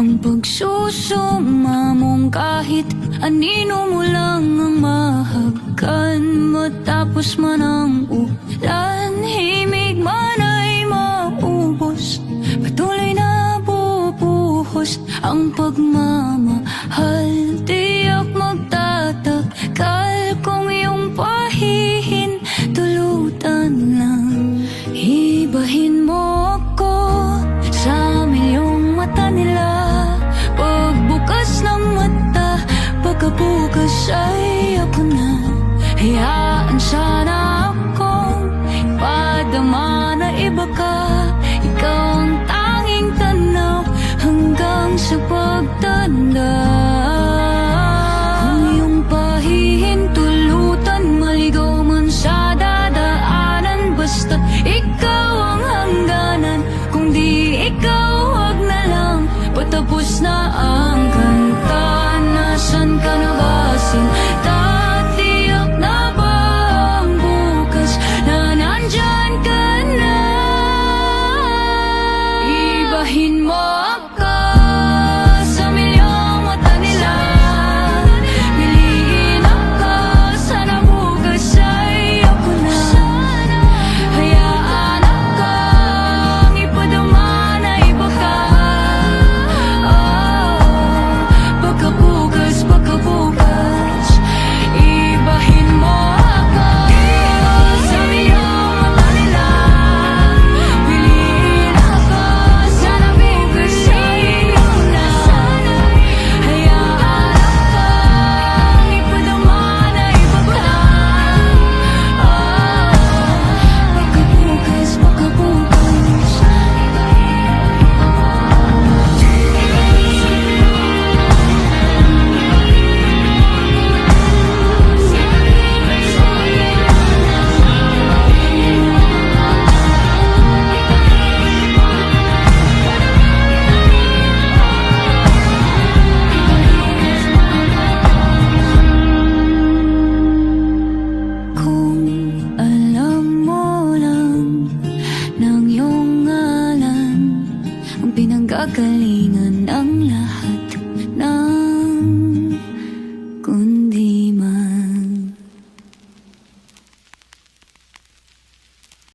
Ang pagsusuma mong kahit anino mo lang ang mahagkan. Matapos man ang ulan, himig man ay maubos, patuloy na bubuhos ang pagmamahal. Tiyak magtatakal kung iyong pahihin tulutan lang. Ibahin mo ako sa milyong mata nila. Pagbukas ng mata, pagkabukas ay ako na. Hayaan sana akong ipadama na iba ka. Ikaw ang tanging tanaw hanggang sa pagtanda. Kung iyong pahihin tulutan, maligaw man sa dadaanan, basta ikaw ang hangganan. Kung di ikaw, wag na lang, patapos na ang kanta. Nasaan ka na ba, sinta? Tiyak na ba ang bukas na nandyan ka na? Ibahin mo ako sa milyong mata nila. Piliin ako, sana bukas ay ako na. Hayaan akong ipadama na iba ka. Pagkabukas, ibahin mo ako sa milyong mata nila. Piliin ako, sana bukas ay ikaw na. Hayaan akong ipadama na iba ka. Pagkabukas, kung alam mo lang ng iyong ngalan ang pinanggagalingan